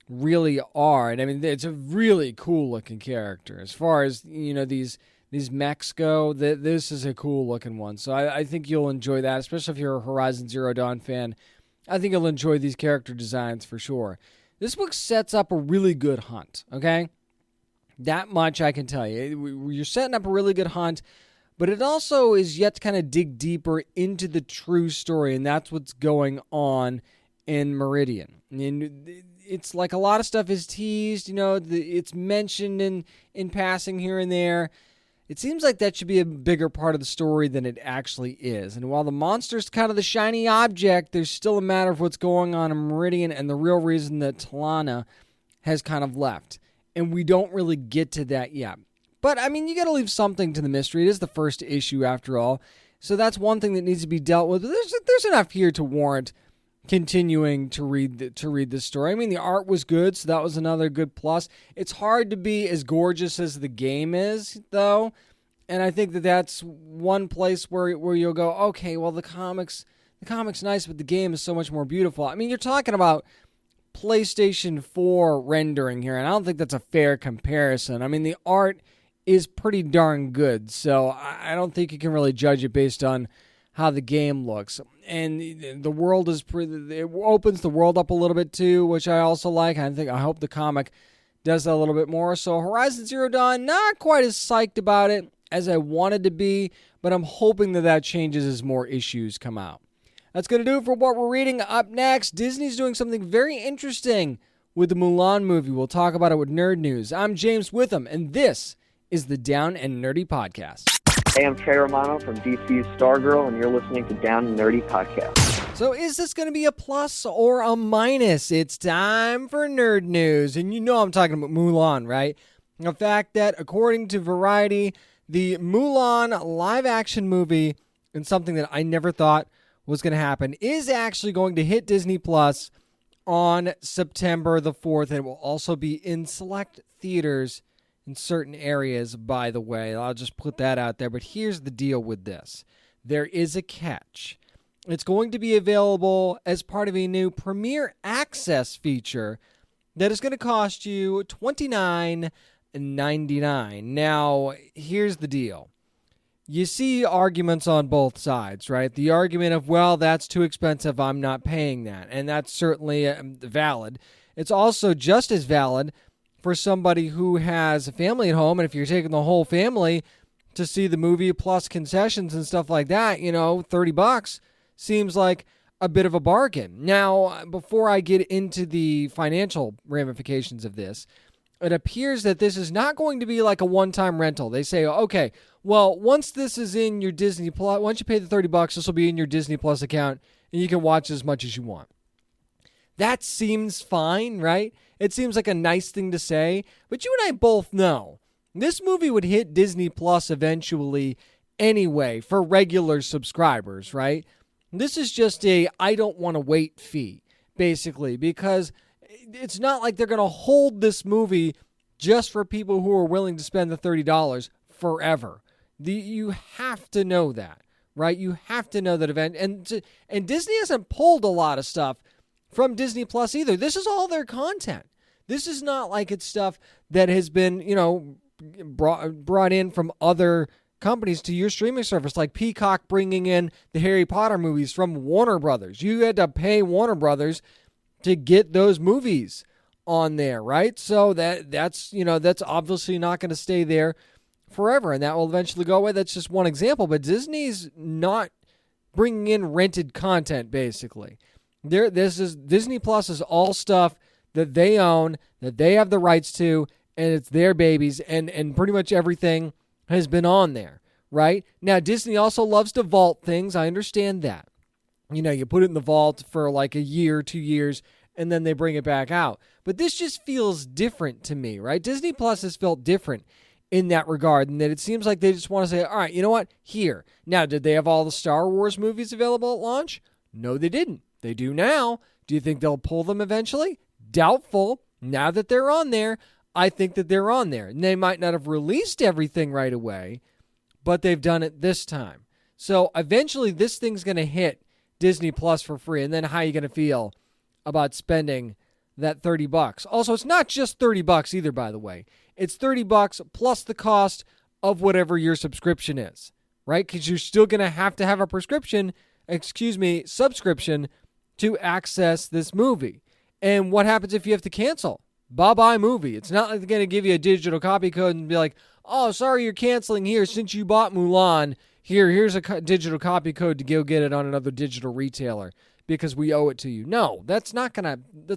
S4: really are. And I mean, it's a really cool looking character. As far as, these mechs go, this is a cool looking one. So I think you'll enjoy that, especially if you're a Horizon Zero Dawn fan. I think you'll enjoy these character designs for sure. This book sets up a really good hunt, okay? That much I can tell you. You're setting up a really good hunt, but it also is yet to kind of dig deeper into the true story, and that's what's going on in Meridian. And it's like a lot of stuff is teased, it's mentioned in passing here and there. It seems like that should be a bigger part of the story than it actually is. And while the monster's kind of the shiny object, there's still a matter of what's going on in Meridian and the real reason that Talana has kind of left. And we don't really get to that yet. But, I mean, you got to leave something to the mystery. It is the first issue, after all. So that's one thing that needs to be dealt with. But there's enough here to warrant continuing to read this story. I mean, the art was good, so that was another good plus. It's hard to be as gorgeous as the game is, though, and I think that's one place where you'll go, okay, well, the comic's nice, but the game is so much more beautiful. I mean, you're talking about PlayStation 4 rendering here, and I don't think that's a fair comparison. I mean, the art is pretty darn good, so I don't think you can really judge it based on how the game looks. And the world it opens the world up a little bit too, which I also like. I hope the comic does that a little bit more. So Horizon Zero Dawn, not quite as psyched about it as I wanted to be, but I'm hoping that changes as more issues come out. That's going to do it for what we're reading. Up next, Disney's doing something very interesting with the Mulan movie. We'll talk about it with Nerd News. I'm James Witham, and this is the Down and Nerdy Podcast.
S7: Hey, I'm Trey Romano from DC's Stargirl, and you're listening to Down and Nerdy Podcast.
S4: So is this going to be a plus or a minus? It's time for Nerd News, and I'm talking about Mulan, right? The fact that, according to Variety, the Mulan live-action movie, and something that I never thought was going to happen, is actually going to hit Disney Plus on September the 4th, and it will also be in select theaters in certain areas, by the way. I'll just put that out there. But here's the deal with this. There is a catch. It's going to be available as part of a new Premier Access feature that is going to cost you $29.99. Now, here's the deal. You see arguments on both sides, right? The argument of, well, that's too expensive, I'm not paying that. And that's certainly valid. It's also just as valid for somebody who has a family at home, and if you're taking the whole family to see the movie plus concessions and stuff like that, $30 seems like a bit of a bargain. Now, before I get into the financial ramifications of this, it appears that this is not going to be like a one-time rental. They say, okay, well, once this is in your Disney Plus, once you pay the $30, this will be in your Disney Plus account, and you can watch as much as you want. That seems fine, right? It seems like a nice thing to say, but you and I both know this movie would hit Disney Plus eventually anyway for regular subscribers, right? This is just a I don't want to wait fee, basically, because it's not like they're going to hold this movie just for people who are willing to spend the $30 forever. You have to know that, right? You have to know that event. And Disney hasn't pulled a lot of stuff from Disney Plus either. This is all their content. This is not like it's stuff that has been, brought in from other companies to your streaming service, like Peacock bringing in the Harry Potter movies from Warner Brothers. You had to pay Warner Brothers to get those movies on there, right? So that's obviously not going to stay there forever, and that will eventually go away. That's just one example, but Disney's not bringing in rented content, basically. Disney Plus is all stuff that they own, that they have the rights to, and it's their babies, and pretty much everything has been on there, right? Now, Disney also loves to vault things. I understand that. You put it in the vault for like a year, 2 years, and then they bring it back out. But this just feels different to me, right? Disney Plus has felt different in that regard, and that it seems like they just want to say, all right, you know what? Here. Now, did they have all the Star Wars movies available at launch? No, they didn't. They do now. Do you think they'll pull them eventually? Doubtful. Now that they're on there, I think that they're on there. And they might not have released everything right away, but they've done it this time. So eventually this thing's going to hit Disney Plus for free. And then how are you going to feel about spending that $30? Also, it's not just $30 either, by the way. It's $30 plus the cost of whatever your subscription is, right? Because you're still going to have a subscription to access this movie. And what happens if you have to cancel? Bye-bye movie. It's not like they're going to give you a digital copy code and be like, oh, sorry, you're canceling here. Since you bought Mulan, here's a digital copy code to go get it on another digital retailer because we owe it to you. No, that's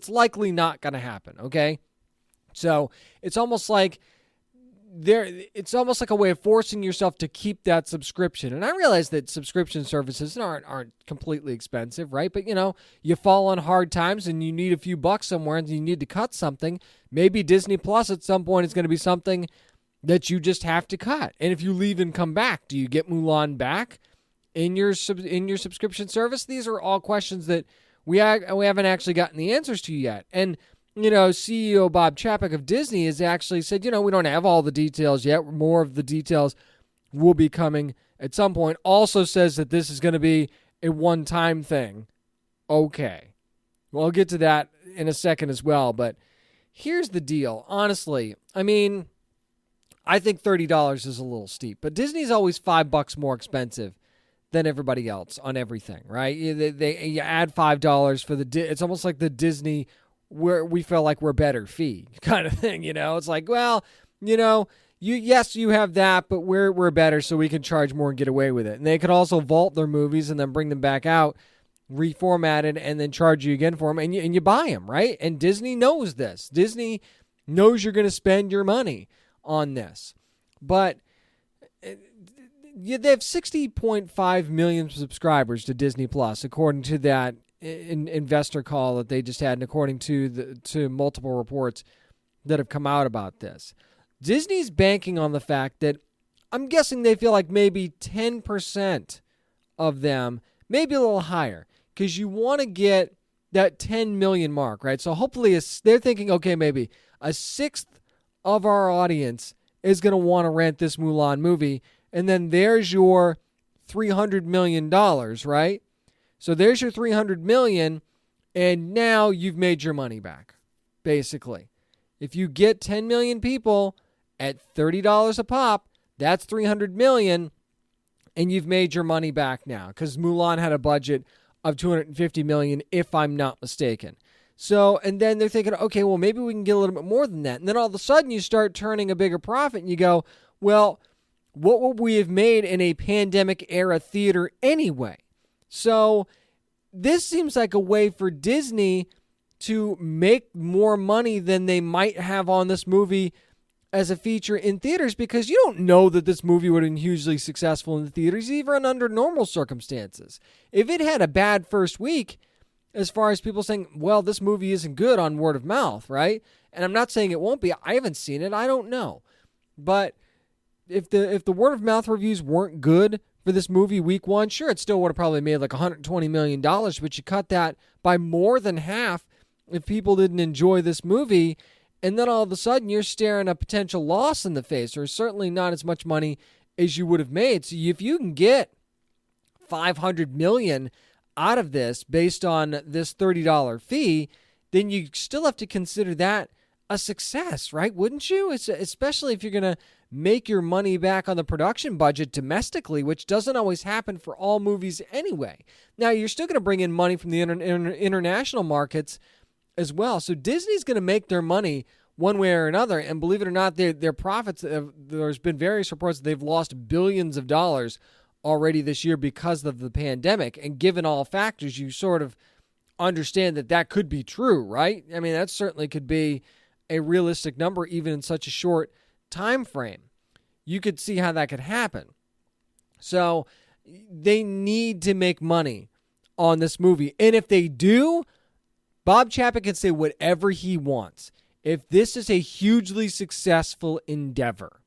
S4: likely not going to happen, okay? So it's almost like a way of forcing yourself to keep that subscription. And I realize that subscription services aren't completely expensive, right? But, you fall on hard times and you need a few bucks somewhere and you need to cut something. Maybe Disney Plus at some point is going to be something that you just have to cut. And if you leave and come back, do you get Mulan back in your subscription service? These are all questions that we haven't actually gotten the answers to yet. And CEO Bob Chapek of Disney has actually said, we don't have all the details yet. More of the details will be coming at some point. Also says that this is going to be a one-time thing. Okay. Well, I'll get to that in a second as well. But here's the deal. Honestly, I think $30 is a little steep. But Disney's always $5 more expensive than everybody else on everything, right? You add $5 for it's almost like the Disney where we feel like we're better fee kind of thing, It's like, well, you have that, but we're better, so we can charge more and get away with it. And they could also vault their movies and then bring them back out, reformatted, and then charge you again for them, and you buy them, right? And Disney knows this. Disney knows you're going to spend your money on this. But they have 60.5 million subscribers to Disney Plus, according to that investor call that they just had, and according to multiple reports that have come out about this. Disney's banking on the fact that I'm guessing they feel like maybe 10% of them, maybe a little higher, because you want to get that 10 million mark, right? So hopefully they're thinking, okay, maybe a sixth of our audience is going to want to rent this Mulan movie, and then there's your $300 million, right? So there's your $300 million, and now you've made your money back, basically. If you get 10 million people at $30 a pop, that's $300 million, and you've made your money back now, because Mulan had a budget of $250 million, if I'm not mistaken. So, and then they're thinking, okay, well, maybe we can get a little bit more than that. And then all of a sudden you start turning a bigger profit, and you go, well, what would we have made in a pandemic-era theater anyway? So this seems like a way for Disney to make more money than they might have on this movie as a feature in theaters, because you don't know that this movie would have been hugely successful in the theaters, even under normal circumstances. If it had a bad first week, as far as people saying, well, this movie isn't good on word of mouth, right? And I'm not saying it won't be. I haven't seen it. I don't know. But if the word of mouth reviews weren't good for this movie week one, sure, it still would have probably made like $120 million, but you cut that by more than half if people didn't enjoy this movie. And then all of a sudden, you're staring a potential loss in the face, or certainly not as much money as you would have made. So if you can get $500 million out of this based on this $30 fee, then you still have to consider that a success, right? Wouldn't you? Especially if you're going to make your money back on the production budget domestically, which doesn't always happen for all movies anyway. Now, you're still going to bring in money from the international markets as well. So Disney's going to make their money one way or another. And believe it or not, their profits, there's been various reports that they've lost billions of dollars already this year because of the pandemic. And given all factors, you sort of understand that could be true, right? I mean, that certainly could be a realistic number even in such a short time frame. You could see how that could happen. So they need to make money on this movie. And if they do, Bob Chapek can say whatever he wants. If this is a hugely successful endeavor,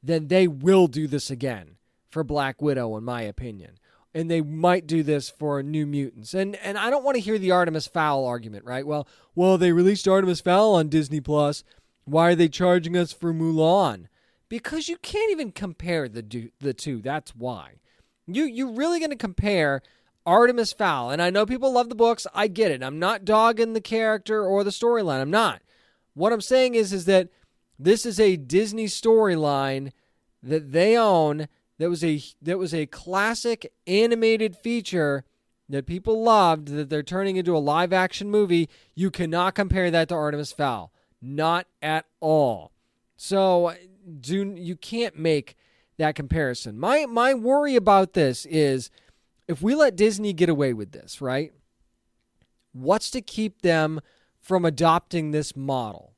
S4: then they will do this again for Black Widow, in my opinion. And they might do this for New Mutants. And I don't want to hear the Artemis Fowl argument, right? Well, they released Artemis Fowl on Disney+. Why are they charging us for Mulan? Because you can't even compare the two. That's why. You're really going to compare Artemis Fowl. And I know people love the books. I get it. I'm not dogging the character or the storyline. I'm not. What I'm saying is that this is a Disney storyline that they own. That was a classic animated feature that people loved, that they're turning into a live action movie. You cannot compare that to Artemis Fowl. Not at all. So you can't make that comparison. My worry about this is if we let Disney get away with this, right? What's to keep them from adopting this model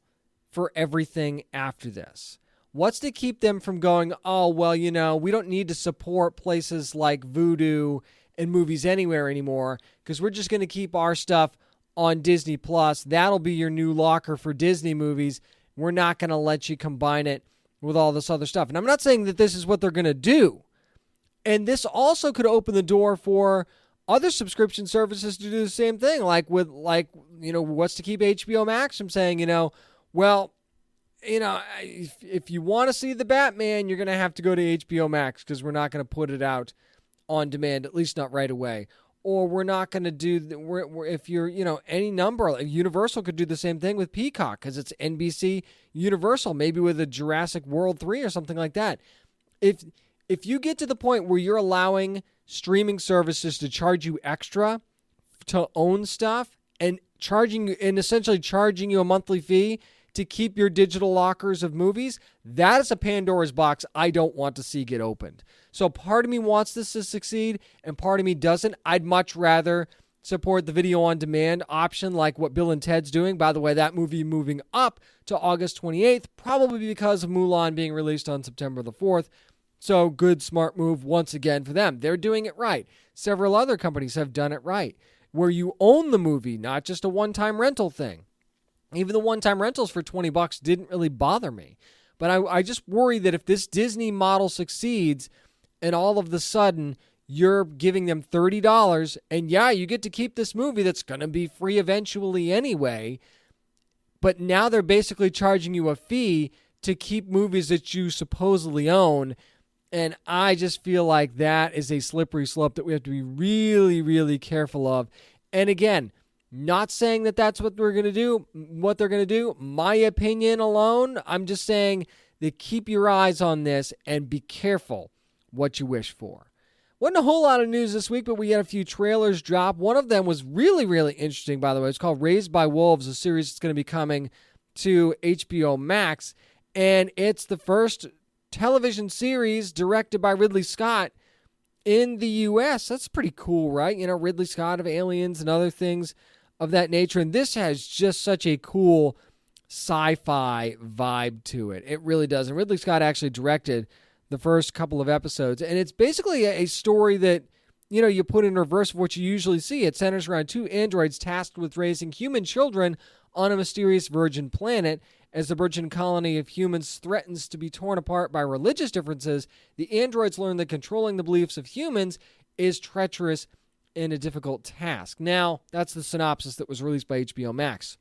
S4: for everything after this? What's to keep them from going, oh, well, we don't need to support places like Vudu and Movies Anywhere anymore because we're just going to keep our stuff on Disney+. That'll be your new locker for Disney movies. We're not going to let you combine it with all this other stuff. And I'm not saying that this is what they're going to do. And this also could open the door for other subscription services to do the same thing, what's to keep HBO Max from saying, if you want to see the Batman, you're going to have to go to HBO Max because we're not going to put it out on demand, at least not right away. Or we're not going to do, if you're, any number, Universal could do the same thing with Peacock because it's NBC Universal, maybe with a Jurassic World 3 or something like that. If you get to the point where you're allowing streaming services to charge you extra to own stuff and essentially charging you a monthly fee to keep your digital lockers of movies, that is a Pandora's box I don't want to see get opened. So part of me wants this to succeed and part of me doesn't. I'd much rather support the video on demand option like what Bill and Ted's doing. By the way, that movie moving up to August 28th, probably because of Mulan being released on September the 4th. So good, smart move once again for them. They're doing it right. Several other companies have done it right, where you own the movie, not just a one-time rental thing. Even the one-time rentals for $20 didn't really bother me. But I just worry that if this Disney model succeeds and all of the sudden you're giving them $30 and you get to keep this movie that's going to be free eventually anyway, but now they're basically charging you a fee to keep movies that you supposedly own. And I just feel like that is a slippery slope that we have to be really, really careful of. And again, not saying that that's what they're going to do. My opinion alone, I'm just saying that keep your eyes on this and be careful what you wish for. Wasn't a whole lot of news this week, but we had a few trailers drop. One of them was really, really interesting, by the way. It's called Raised by Wolves, a series that's going to be coming to HBO Max. And it's the first television series directed by Ridley Scott in the U.S. That's pretty cool, right? Ridley Scott of Aliens and other things of that nature. And this has just such a cool sci-fi vibe to it. It really does. And Ridley Scott actually directed the first couple of episodes. And it's basically a story that, you put in reverse of what you usually see. It centers around two androids tasked with raising human children on a mysterious virgin planet. As the virgin colony of humans threatens to be torn apart by religious differences, the androids learn that controlling the beliefs of humans is treacherous and a difficult task. Now, that's the synopsis that was released by HBO Max.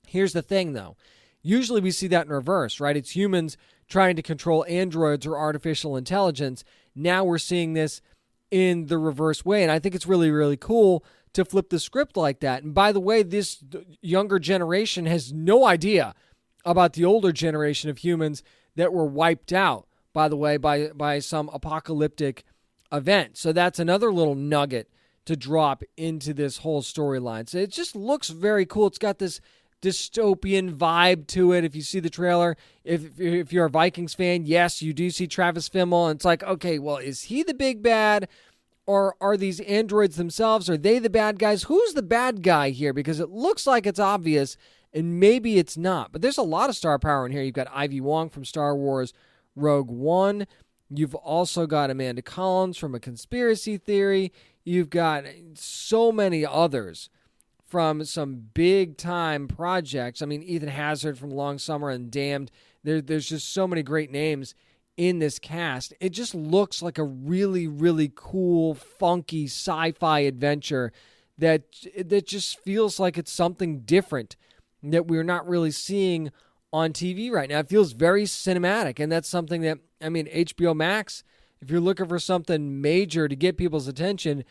S4: Here's the thing, though. Usually we see that in reverse, right? It's humans trying to control androids or artificial intelligence. Now we're seeing this in the reverse way, and I think it's really, really cool to flip the script like that. And by the way, this younger generation has no idea about the older generation of humans that were wiped out, by the way, by some apocalyptic event. So that's another little nugget to drop into this whole storyline. So it just looks very cool. It's got this dystopian vibe to it. If you see the trailer, if you're a Vikings fan, yes, you do see Travis Fimmel, and it's like, okay, well, is he the big bad, or are these androids themselves? Are they the bad guys? Who's the bad guy here? Because it looks like it's obvious, and maybe it's not. But there's a lot of star power in here. You've got Ivy Wong from Star Wars Rogue One. You've also got Amanda Collins from A Conspiracy Theory. You've got so many others from some big-time projects. I mean, Ethan Hazard from Long Summer and Damned. There's just so many great names in this cast. It just looks like a really, really cool, funky sci-fi adventure that just feels like it's something different that we're not really seeing on TV right now. It feels very cinematic, and that's something that, HBO Max, if you're looking for something major to get people's attention,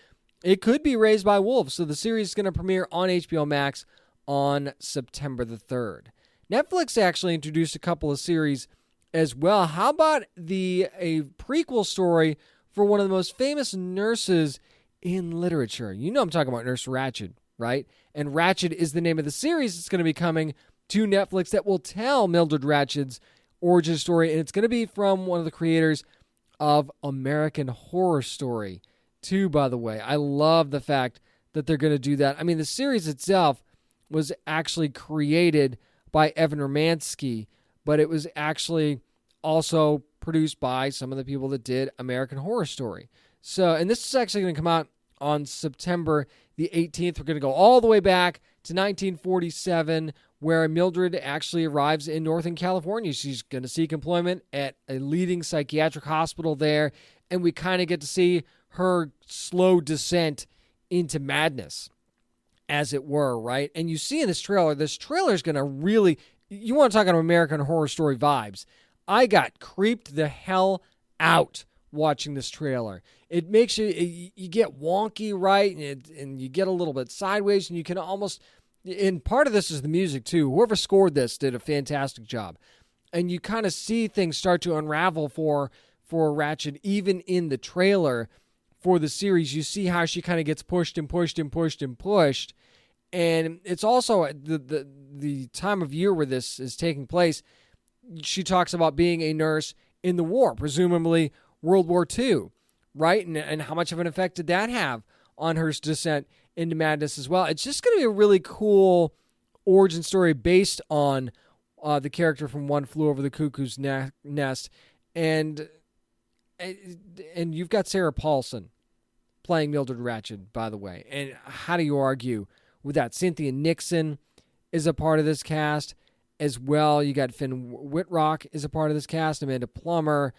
S4: it could be Raised by Wolves. So the series is going to premiere on HBO Max on September the 3rd. Netflix actually introduced a couple of series as well. How about a prequel story for one of the most famous nurses in literature? You know I'm talking about Nurse Ratched, right? And Ratched is the name of the series that's going to be coming to Netflix that will tell Mildred Ratched's origin story, and it's going to be from one of the creators of American Horror Story, too, by the way. I love the fact that they're going to do that. The series itself was actually created by Evan Romansky, but it was actually also produced by some of the people that did American Horror Story. So, and this is actually going to come out on September the 18th. We're going to go all the way back to 1947, where Mildred actually arrives in Northern California. She's going to seek employment at a leading psychiatric hospital there, and we kind of get to see her slow descent into madness, as it were, right? And you see in this trailer is going to really, you want to talk about American Horror Story vibes. I got creeped the hell out watching this trailer. It makes you get wonky, right? And you get a little bit sideways, and you can almost, and part of this is the music too. Whoever scored this did a fantastic job. And you kind of see things start to unravel for Ratched, even in the trailer for the series. You see how she kind of gets pushed and pushed and pushed and pushed. And it's also the time of year where this is taking place. She talks about being a nurse in the war, presumably World War II, right? And how much of an effect did that have on her descent into madness as well? It's just going to be a really cool origin story based on the character from One Flew Over the Cuckoo's Nest. And you've got Sarah Paulson playing Mildred Ratched, by the way. And how do you argue with that? Cynthia Nixon is a part of this cast as well. You got Finn Wittrock is a part of this cast. Amanda Plummer.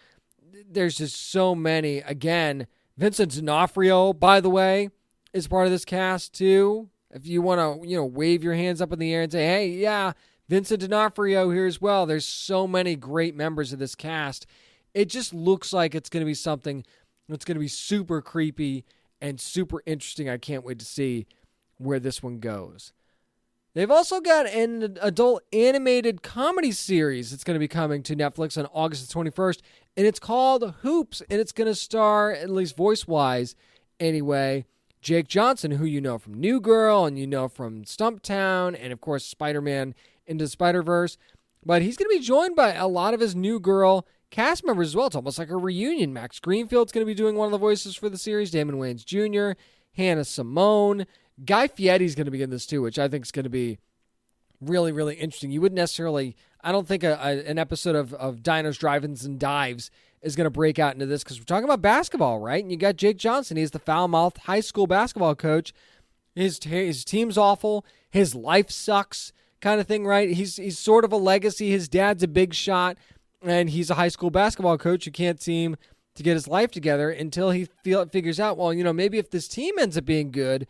S4: There's just so many. Again, Vincent D'Onofrio, by the way, is part of this cast too. If you want to, wave your hands up in the air and say, hey, yeah, Vincent D'Onofrio here as well. There's so many great members of this cast. It just looks like it's going to be something that's going to be super creepy and super interesting. I can't wait to see where this one goes. They've also got an adult animated comedy series that's going to be coming to Netflix on August the 21st, and it's called Hoops, and it's going to star, at least voice-wise anyway, Jake Johnson, who you know from New Girl, and you know from Stumptown, and of course Spider-Man Into the Spider-Verse. But he's going to be joined by a lot of his New Girl cast members as well. It's almost like a reunion. Max Greenfield's going to be doing one of the voices for the series, Damon Wayans Jr., Hannah Simone, Guy Fieri's going to be in this too, which I think is going to be really, really interesting. You wouldn't necessarily, I don't think an episode of Diners, Drive-Ins, and Dives is going to break out into this because we're talking about basketball, right? And you got Jake Johnson. He's the foul-mouthed high school basketball coach. His team's awful. His life sucks kind of thing, right? He's sort of a legacy. His dad's a big shot, and he's a high school basketball coach who can't seem to get his life together until he figures out, well, maybe if this team ends up being good,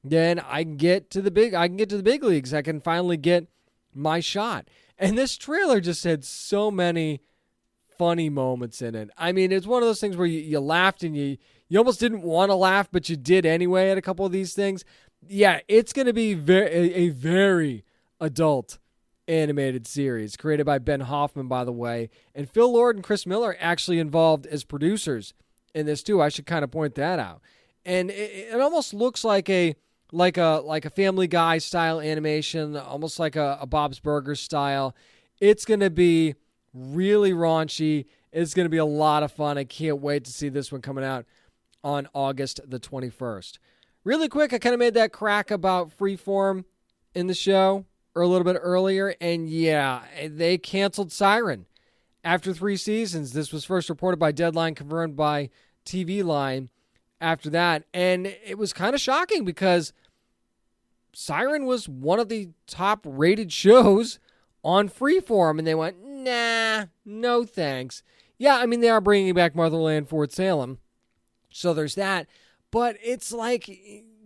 S4: then I can get to the big leagues. I can finally get my shot. And this trailer just had so many funny moments in it. I mean, it's one of those things where you laughed and you almost didn't want to laugh, but you did anyway at a couple of these things. Yeah, it's going to be a very adult animated series created by Ben Hoffman, by the way. And Phil Lord and Chris Miller actually involved as producers in this too. I should kind of point that out. And it almost looks like a Family Guy style animation, almost like a Bob's Burgers style. It's going to be really raunchy. It's going to be a lot of fun. I can't wait to see this one coming out on August the 21st. Really quick, I kind of made that crack about Freeform in the show or a little bit earlier, and yeah, they canceled Siren after 3 seasons. This was first reported by Deadline, confirmed by TV Line after that, and it was kind of shocking because Siren was one of the top-rated shows on Freeform, and they went, nah, no thanks. Yeah, I mean, they are bringing back Motherland Fort Salem, so there's that, but it's like,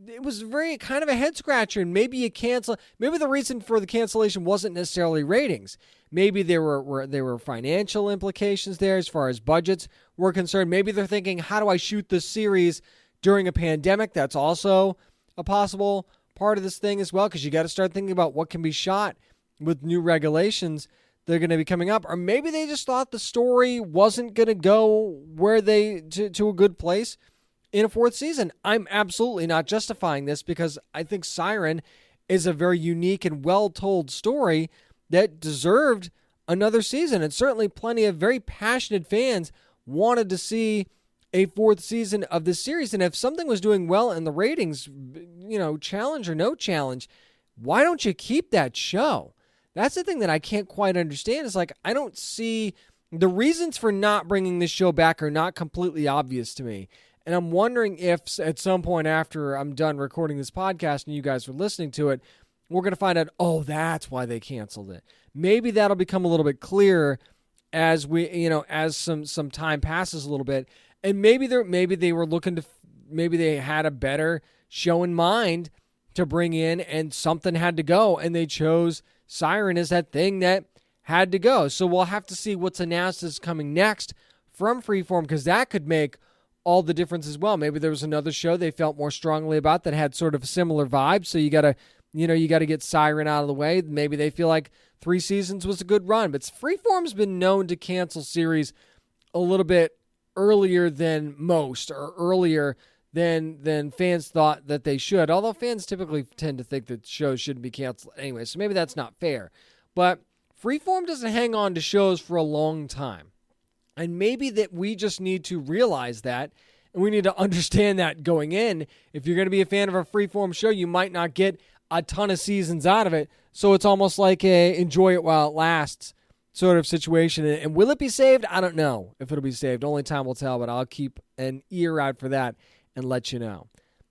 S4: it was very kind of a head-scratcher, and maybe the reason for the cancellation wasn't necessarily ratings. Maybe there were financial implications there as far as budgets were concerned. Maybe they're thinking, how do I shoot this series during a pandemic? That's also a possible part of this thing as well, because you got to start thinking about what can be shot with new regulations that are going to be coming up. Or maybe they just thought the story wasn't going to go to a good place in a 4th season. I'm absolutely not justifying this because I think Siren is a very unique and well-told story that deserved another season. And certainly plenty of very passionate fans wanted to see a 4th season of this series. And if something was doing well in the ratings, challenge or no challenge, why don't you keep that show? That's the thing that I can't quite understand. Is like, I don't see the reasons for not bringing this show back are not completely obvious to me. And I'm wondering if at some point after I'm done recording this podcast and you guys are listening to it, we're going to find out, oh, that's why they canceled it. Maybe that'll become a little bit clearer as as some time passes a little bit. And maybe they were looking to, maybe they had a better show in mind to bring in and something had to go. And they chose Siren as that thing that had to go. So we'll have to see what's announced as coming next from Freeform, because that could make all the difference as well. Maybe there was another show they felt more strongly about that had sort of a similar vibe. So you got to get Siren out of the way. Maybe they feel like 3 seasons was a good run. But Freeform's been known to cancel series a little bit earlier than most, or earlier than fans thought that they should. Although fans typically tend to think that shows shouldn't be canceled anyway. So maybe that's not fair. But Freeform doesn't hang on to shows for a long time. And maybe that we just need to realize that, and we need to understand that going in. If you're going to be a fan of a Freeform show, you might not get a ton of seasons out of it. So it's almost like a enjoy it while it lasts sort of situation. And will it be saved? I don't know if it'll be saved. Only time will tell, but I'll keep an ear out for that and let you know.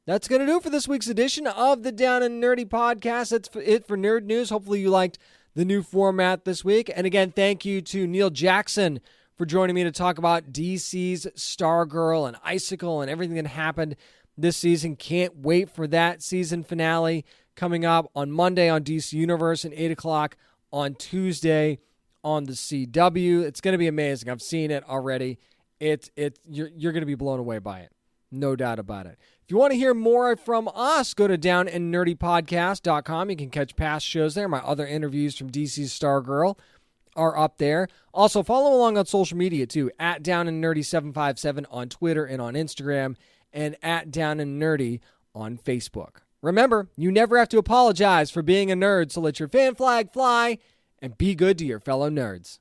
S4: That's going to do it for this week's edition of the Down and Nerdy podcast. That's it for Nerd News. Hopefully you liked the new format this week. And again, thank you to Neil Jackson for joining me to talk about DC's Stargirl and Icicle and everything that happened this season. Can't wait for that season finale coming up on Monday on DC Universe and 8 o'clock on Tuesday on the CW. It's going to be amazing. I've seen it already. You're going to be blown away by it. No doubt about it. If you want to hear more from us, go to downandnerdypodcast.com. You can catch past shows there. My other interviews from DC's Stargirl are up there. Also, follow along on social media, too, at downandnerdy757 on Twitter and on Instagram, and at downandnerdy on Facebook. Remember, you never have to apologize for being a nerd, so let your fan flag fly and be good to your fellow nerds.